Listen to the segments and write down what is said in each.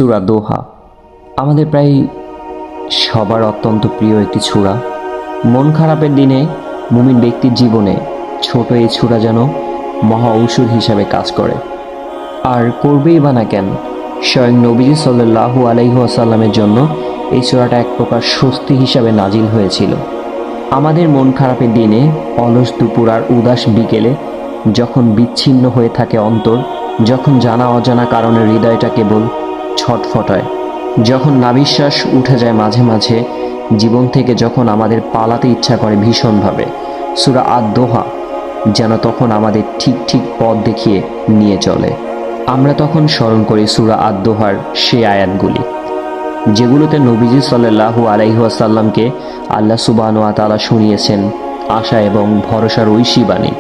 সূরা দোহা আমাদের প্রায় সবার অত্যন্ত প্রিয় একটি সূরা। মন খারাপের দিনে মুমিন ব্যক্তির জীবনে ছোট এই সূরা যেন মহা ঔষধ হিসাবে কাজ করে। আর করবেই বা না কেন, স্বয়ং নবীজি সাল্লাল্লাহু আলাইহি ওয়াসাল্লামের জন্য এই সূরাটা এক প্রকার স্বস্তি হিসাবে নাজিল হয়েছিল। আমাদের মন খারাপের দিনে, অলস দুপুর আর উদাস বিকেলে, যখন বিচ্ছিন্ন হয়ে থাকে অন্তর, যখন জানা অজানা কারণে হৃদয়টা কেবল ছটফটায়, যখন নাবিশ্বাস উঠে যায় মাঝে মাঝে, জীবন থেকে যখন আমাদের পালাতে ইচ্ছা করে ভীষণভাবে, সূরা আদ-দোহা যেন তখন আমাদের ঠিক ঠিক পথ দেখিয়ে নিয়ে চলে। আমরা তখন স্মরণ করি সূরা আদ-দোহার সেই আয়াতগুলি যেগুলোতে নবীজি সাল্লাল্লাহু আলাইহি ওয়াসাল্লামকে আল্লাহ সুবহানাহু ওয়া তাআলা শুনিয়েছেন আশা এবং ভরসার ঐশী বাণী।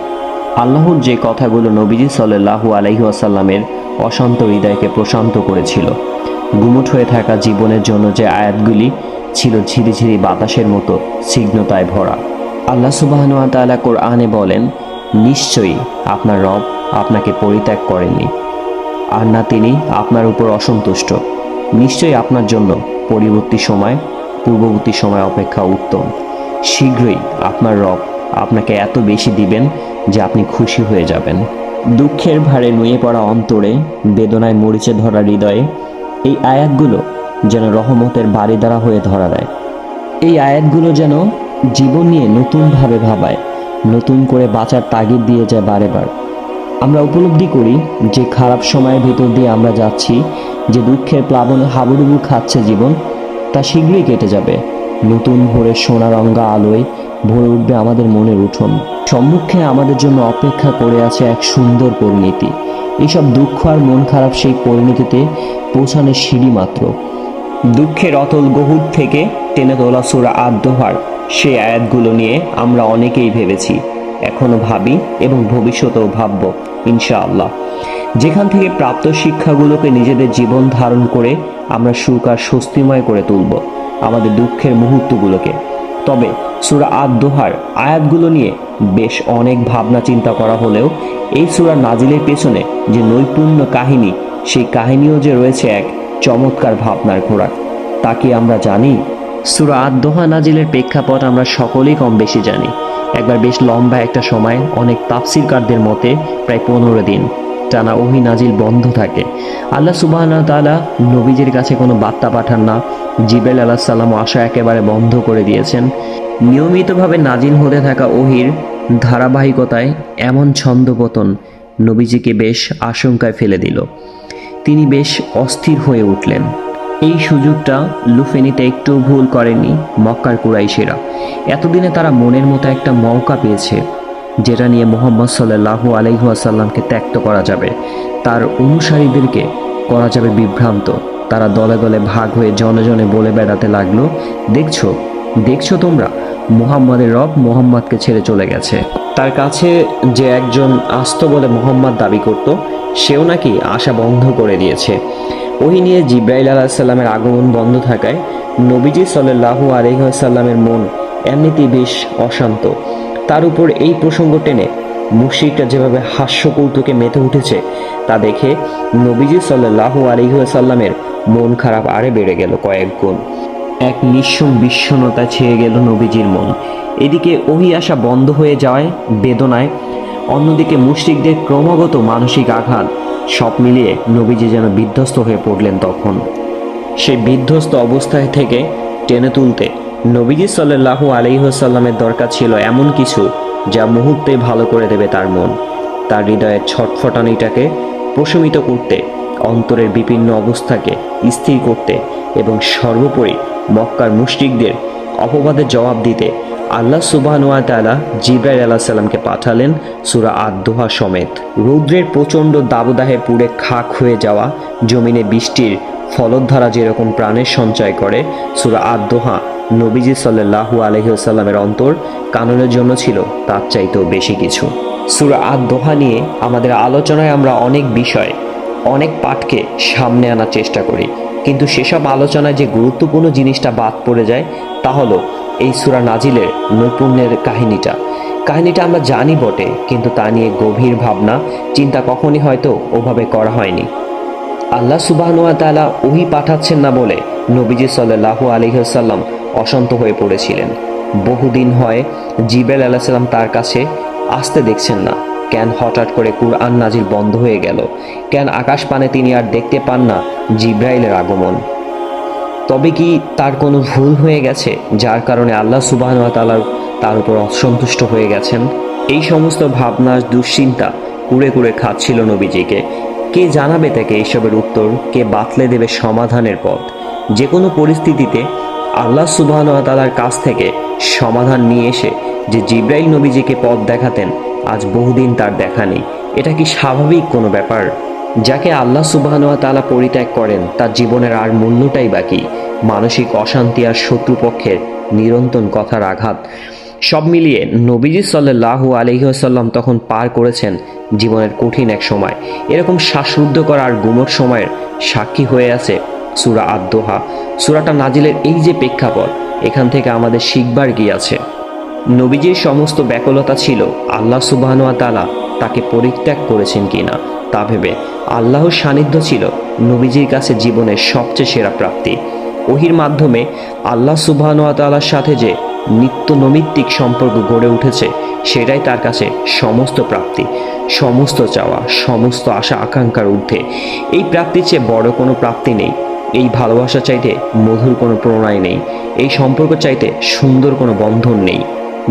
আল্লাহর যে কথাগুলো নবীজি সাল্লাল্লাহু আলাইহি ওয়াসাল্লামের অশান্ত হৃদয়কে প্রশান্ত করেছিল, গুমুট হয়ে থাকা জীবনের জন্য যে আয়াতগুলি ছিল ঝিরিঝিরি বাতাসের মতো স্নিগ্ধতায় ভরা। আল্লাহ সুবহানাহু ওয়া তাআলা কোরআনে বলেন, নিশ্চয়ই আপনার রব আপনাকে পরিত্যাগ করেননি, আর না তিনি আপনার উপর অসন্তুষ্ট। নিশ্চয়ই আপনার জন্য পূর্ববর্তী সময় অপেক্ষা উত্তম। শীঘ্রই আপনার রব আপনাকে এত বেশি দিবেন যে আপনি খুশি হয়ে যাবেন। দুঃখের ভারে নুয়ে পড়া অন্তরে, বেদনায় মরিচে ধরা হৃদয়ে এই আয়াতগুলো যেন রহমতের বারিধারা হয়ে ধরা দেয়। এই আয়াতগুলো যেন জীবন নিয়ে নতুনভাবে ভাবায়, নতুন করে বাঁচার তাগিদ দিয়ে যায় বারে বার। আমরা উপলব্ধি করি যে খারাপ সময়ের ভেতর দিয়ে আমরা যাচ্ছি, যে দুঃখের প্লাবনে হাবুডুবু খাচ্ছে জীবন, তা শীঘ্রই কেটে যাবে। নতুন ভোরের সোনারঙা আলোয় ভরে উঠবে আমাদের মনের উঠোন। সম্মুখে আমাদের জন্য অপেক্ষা করে আছে এক সুন্দর পরিণতি। এইসব দুঃখ আর মন খারাপ সেই পরিণতিতে পৌঁছানোর সিঁড়ি মাত্র। দুঃখের অতল গহীর থেকে টেনে তোলা সূরা আদ-দোহার সেই আয়াতগুলো নিয়ে আমরা অনেকেই ভেবেছি, এখনো ভাবি এবং ভবিষ্যতেও ভাবব ইনশাআল্লাহ। যেখান থেকে প্রাপ্ত শিক্ষাগুলোকে নিজেদের জীবন ধারণ করে আমরা সুখ আর স্বস্তিময় করে তুলব আমাদের দুঃখের মুহূর্তগুলোকে। তবে সূরা আদ-দোহার আয়াতগুলো নিয়ে বেশ অনেক ভাবনা চিন্তা করা হলেও এই সূরা নাজিলের পেছনে যে নৈপুণ্য কাহিনী, সেই কাহিনীও যে রয়েছে এক চমৎকার ভাবনার খোরাক, তা কি আমরা জানি? সূরা আদ-দোহা নাজিলের প্রেক্ষাপট আমরা সকলেই কম বেশি জানি। একবার বেশ লম্বা একটা সময়, অনেক তাফসীরকারদের মতে প্রায় 15 দিন টানা ওহী নাজিল বন্ধ থাকে। আল্লাহ সুবহানাহু ওয়া তাআলা নবীজির কাছে কোনো বার্তা পাঠান না। জিবরাইল আলাইহিস সালাম আসা একেবারে বন্ধ করে দিয়েছেন। নিয়মিতভাবে নাজিল হতে থাকা ওহীর ধারাবাহিকতায় এমন ছন্দপতন নবীজিকে বেশ আশঙ্কায় ফেলে দিল। তিনি বেশ অস্থির হয়ে উঠলেন। এই সুযোগটা লুফে নিতে একটু ভুল করেনি মক্কার কুরাইশেরা। এতদিনে তারা মনের মতো একটা মওকা পেয়েছে, যেটা নিয়ে মুহাম্মদ সাল্লাল্লাহু আলাইহি ওয়াসাল্লামকে ত্যক্ত করা যাবে, তার অনুসারীদেরকে করা যাবে বিভ্রান্ত। তারা দলে দলে ভাগ হয়ে জনে জনে বলে বেড়াতে লাগলো, দেখছো দেখছো তোমরা, মুহাম্মাদের রব মুহাম্মাদকে ছেড়ে চলে গেছে। তার কাছে যে একজন আস্ত বলে মুহাম্মাদ দাবি করত, সেও নাকি আসা বন্ধ করে দিয়েছে। ওহি নিয়ে জিবরাইল আলাইহিস সালামের আগমন বন্ধ থাকায় নবীজি সাল্লাল্লাহু আলাইহি ওয়াসাল্লামের মন এমনিতেই বেশ অশান্ত। তার উপর এই প্রসঙ্গ টেনে মুশরিকরা যেভাবে হাস্য কৌতুকে মেতে উঠেছে, তা দেখে নবীজি সাল্লাল্লাহু আলাইহি ওয়াসাল্লামের মন খারাপ আরে বেড়ে গেল কয়েক গুণ। এক নিঃসম বিষণ্ণতা ছেয়ে গেল নবীজির মন। এদিকে ওহী আসা বন্ধ হয়ে যাওয়ায় বেদনায়, অন্যদিকে মুশরিকদের ক্রমাগত মানসিক আঘাত, সব মিলিয়ে নবীজি যেন বিধ্বস্ত হয়ে পড়লেন। তখন সেই বিধ্বস্ত অবস্থায় থেকে টেনে তুলতে নবীজি সাল্লাল্লাহু আলাইহি ওয়াসাল্লামের দরকার ছিল এমন কিছু যা মুহূর্তে ভালো করে দেবে তার মন, তার হৃদয়ের ছটফটানিটাকে প্রশমিত করতে, অন্তরের বিভিন্ন অবস্থাকে স্থির করতে এবং সর্বোপরি মক্কার মুশরিকদের অপবাদের জবাব দিতে আল্লাহ সুবহানাহু ওয়া তাআলা জিবরাইল আলাইহিস সালামকে পাঠালেন সূরা আদ-দোহা সমেত। রৌদ্রের প্রচণ্ড দাবদাহে পুড়ে খাক হয়ে যাওয়া জমিনে বৃষ্টির ফলধারা যেরকম প্রাণের সঞ্চয় করে, সূরা আদ-দোহা নবীজি সাল্লাল্লাহু আলাইহি ওয়াসাল্লামের অন্তর কাননের জন্য ছিল তার চাইতেও বেশি কিছু। সূরা আদ-দোহা নিয়ে আমাদের আলোচনায় আমরা অনেক বিষয়, অনেক পাঠকে সামনে আনার চেষ্টা করি, কিন্তু সেসব আলোচনায় যে গুরুত্বপূর্ণ জিনিসটা বাদ পড়ে যায়, তা হলো এই সূরা নাজিলের নৈপুণ্যের কাহিনীটা আমরা জানি বটে, কিন্তু তা নিয়ে গভীর ভাবনা চিন্তা কখনই হয়তো ওভাবে করা হয়নি। আল্লাহ সুবহানাহু ওয়া তাআলা ওহী পাঠাচ্ছেন না বলে নবীজি সাল্লাল্লাহু আলাইহি ওয়াসাল্লাম অশান্ত হয়ে পড়েছিলেন। বহুদিন হয় জিবরাইল আলাইহিস সালাম তার কাছে আসতে দেখছেন না। কেন হঠাৎ করে কুরআন নাজিল বন্ধ হয়ে গেল? কেন আকাশ পানে তিনি আর দেখতে পান না জিবরাইলের আগমন? তবে কি তার কোনো ভুল হয়ে গেছে যার কারণে আল্লাহ সুবহানাহু ওয়া তাআলা তার উপর অসন্তুষ্ট হয়ে গেছেন? এই সমস্ত ভাবনা দুশ্চিন্তা কুরে কুরে খাচ্ছিল নবীজিকে। কে জানাবে তাকে এইসবের উত্তর? কে বাতলে দেবে সমাধানের পথ? যে কোনো পরিস্থিতিতে আল্লাহ সুবহানাহু ওয়া তাআলার কাছ থেকে সমাধান নিয়ে এসে যে জিবরাইল নবীজিকে পথ দেখাতেন, আজ বহুদিন তার দেখা নেই। এটা কি স্বাভাবিক কোনো ব্যাপার? যাকে আল্লাহ সুবহানাহু ওয়া তাআলা পরিত্যাগ করেন তার জীবনের আর মূল্যটাই বাকি। মানসিক অশান্তি আর শত্রুপক্ষের নিরন্তর কথার আঘাত, সব মিলিয়ে নবীজি সাল্লাল্লাহু আলাইহি ওয়াসাল্লাম তখন পার করেছেন জীবনের কঠিন এক সময়। এরকম শ্বাসরুদ্ধকর আর গুমট সময়ের সাক্ষী হয়ে আছে সূরা আদ-দোহা। সূরাটা নাজিলের এই যে প্রেক্ষাপট, এখান থেকে আমাদের শিখবার কি আছে? নবীজির সমস্ত ব্যাকুলতা ছিল আল্লাহ সুবহানাহু ওয়া তাআলা তাকে পরিত্যাগ করেছেন কিনা তা ভেবে। আল্লাহর সান্নিধ্য ছিল নবীজির কাছে জীবনের সবচেয়ে সেরা প্রাপ্তি। ওহির মাধ্যমে আল্লাহ সুবহানাহু ওয়া তাআলার সাথে যে নিত্য নৈমিত্তিক সম্পর্ক গড়ে উঠেছে, সেটাই তার কাছে সমস্ত প্রাপ্তি, সমস্ত চাওয়া, সমস্ত আশা আকাঙ্ক্ষার ঊর্ধ্বে। এই প্রাপ্তির চেয়ে বড় কোনো প্রাপ্তি নেই। এই ভালোবাসা চাইতে মধুর কোনো প্রণয় নেই। এই সম্পর্ক চাইতে সুন্দর কোনো বন্ধন নেই।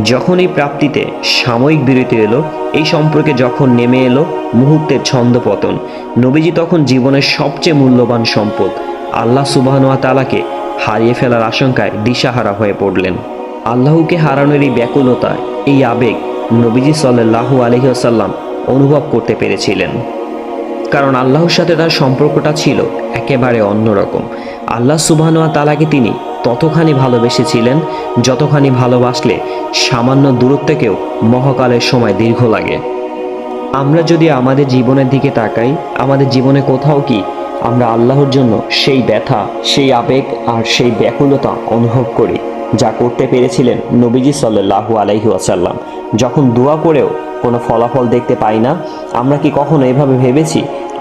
যখন এই প্রাপ্তিতে সাময়িক বিরতি এলো, এই সম্পর্কে যখন নেমে এলো মুহূর্তের ছন্দপতন, নবীজি তখন জীবনের সবচেয়ে মূল্যবান সম্পদ আল্লাহ সুবহানাহু ওয়া তাআলাকে হারিয়ে ফেলার আশঙ্কায় দিশাহারা হয়ে পড়লেন। আল্লাহকে হারানোর এই ব্যাকুলতা, এই আবেগ নবীজি সাল্লাল্লাহু আলাইহি ওয়াসাল্লাম অনুভব করতে পেরেছিলেন। কারণ আল্লাহর সাথে তার সম্পর্কটা ছিল একেবারে অন্যরকম। আল্লাহ সুবহানাহু ওয়া তাআলাকে তিনি ততখানি ভালোবেসেছিলেন যতখানি ভালোবাসলে সামান্য দূরত্বেও মহাকালের সময় দীর্ঘ লাগে। আমরা যদি আমাদের জীবনের দিকে তাকাই, আমাদের জীবনে কোথাও কি আমরা আল্লাহর জন্য সেই ব্যথা, সেই আবেগ আর সেই ব্যাকুলতা অনুভব করি যা করতে পেরেছিলেন নবীজি সাল্লাল্লাহু আলাইহি ওয়াসাল্লাম? যখন দোয়া করেও কোনো ফলাফল দেখতে পাই না, আমরা কি কখনো এভাবে ভেবেছি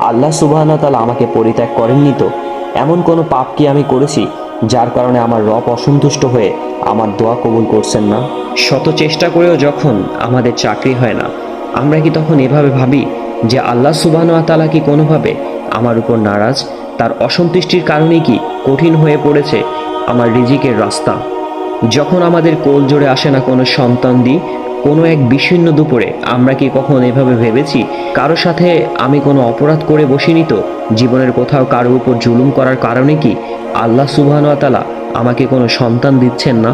আল্লাহ সুবহানাহু ওয়া তাআলা আমাকে পরিত্যাগ করেননি তো? এমন কোনো পাপ কি আমি করেছি যার কারণে আমার রব অসন্তুষ্ট হয়ে আমার দোয়া কবুল করছেন না? শত চেষ্টা করেও যখন আমাদের চাকরি হয় না, আমরা কি তখন এভাবে ভাবি যে আল্লাহ সুবহানাহু ওয়া তাআলা কি কোনোভাবে আমার উপর নারাজ? তার অসন্তুষ্টির কারণে কি কঠিন হয়ে পড়েছে আমার রিজিকের রাস্তা? যখন আমাদের কোল জোরে আসে না কোনো সন্তানদি, কোনো এক বিষণ্ণ দুপুরে আমরা কি কখন এভাবে ভেবেছি কারো সাথে আমি কোনো অপরাধ করে বসিনি তো? জীবনের কোথাও কারো উপর জুলুম করার কারণে কি আল্লাহ সুবহানাহু ওয়া তাআলা আমাকে কোনো সন্তান দিচ্ছেন না?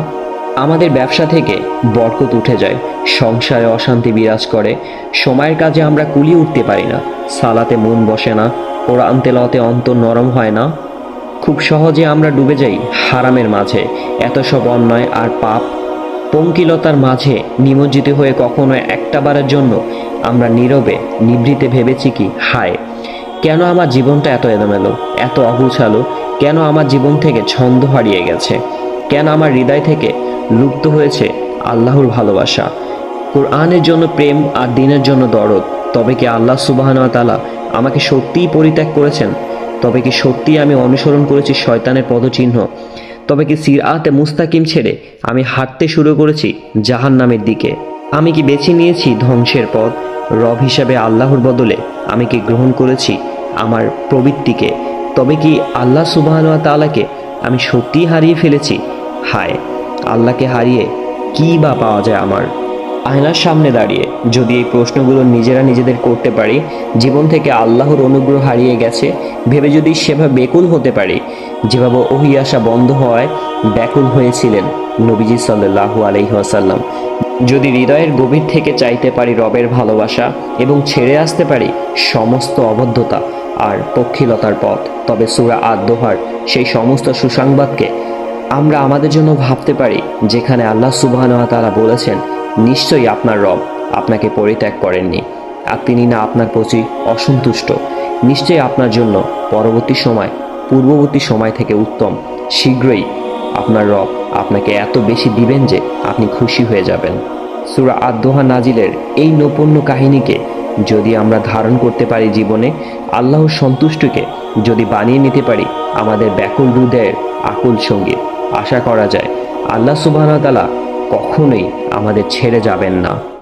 আমাদের ব্যবসা থেকে বরকত উঠে যায়, সংসারে অশান্তি বিরাজ করে, সময়ের কাজে আমরা কুলিয়ে উঠতে পারি না, সালাতে মন বসে না, কোরআন তেলাওয়াতে অন্তর নরম হয় না। খুব সহজে আমরা ডুবে যাই হারামের মাঝে। এত সব অন্যায় আর পাপ পঙ্কিলতার মাঝে নিমজ্জিত হয়ে কখনো একটা বারের জন্য আমরা নীরবে নিভৃতে ভেবেছি কি, হায় কেন আমার জীবনটা এত এলোমেলো, এত অগুছালো? কেন আমার জীবন থেকে ছন্দ হারিয়ে গেছে? কেন আমার হৃদয় থেকে লুপ্ত হয়েছে আল্লাহর ভালোবাসা, কোরআনের জন্য প্রেম আর দ্বীনের জন্য দরদ? তবে কি আল্লাহ সুবহানাহু ওয়া তাআলা আমাকে সত্যিই পরিত্যাগ করেছেন? তবে কি সত্যিই আমি অনুসরণ করেছি শয়তানের পদচিহ্ন? তবে কি সিরাতে মুস্তাকিম ছেড়ে আমি হাঁটতে শুরু করেছি জাহান্নামের দিকে? আমি কি বেছে নিয়েছি ধ্বংসের পথ? রব হিসাবে আল্লাহর বদলে আমি কি গ্রহণ করেছি আমার প্রবৃত্তিকে? তবে কি আল্লাহ সুবহানাহু ওয়া তাআলাকে আমি সত্যিই হারিয়ে ফেলেছি? হায়, আল্লাহকে হারিয়ে কী বা পাওয়া যায় আমার? আয়নার সামনে দাঁড়িয়ে যদি এই প্রশ্নগুলো নিজেরা নিজেদের করতে পারি, জীবন থেকে আল্লাহর অনুগ্রহ হারিয়ে গেছে ভেবে যদি সেভাবে বেকুল হতে পারি যেভাবে ওহী আসা বন্ধ হওয়ায় ব্যাকুল হয়েছিলেন নবীজি সাল্লাল্লাহু আলাইহি ওয়াসাল্লাম, যদি হৃদয়ের গভীর থেকে চাইতে পারি রবের ভালোবাসা এবং ছেড়ে আসতে পারি সমস্ত অবদ্ধতা আর পক্ষিলতার পথ, তবে সূরা আদ-দোহার সেই সমস্ত সুসংবাদকে আমরা আমাদের জন্য ভাবতে পারি, যেখানে আল্লাহ সুবহানাহু ওয়া তাআলা বলেছেন নিশ্চয়ই আপনার রব আপনাকে পরিত্যাগ করেননি আর তিনি না আপনার প্রতি অসন্তুষ্ট। নিশ্চয়ই আপনার জন্য পরবর্তী সময় পূর্ববর্তী সময় থেকে উত্তম। শীঘ্রই আপনার রব আপনাকে এত বেশি দিবেন যে আপনি খুশি হয়ে যাবেন। সূরা আদ-দোহা নাজিলের এই নৈপুণ্য কাহিনীকে যদি আমরা ধারণ করতে পারি জীবনে, আল্লাহর সন্তুষ্টিকে যদি বানিয়ে নিতে পারি আমাদের ব্যাকুল হৃদয়ের আকুল সঙ্গীত, আশা করা যায় আল্লাহ সুবহানাহু ওয়া তাআলা কখনোই আমাদের ছেড়ে যাবেন না।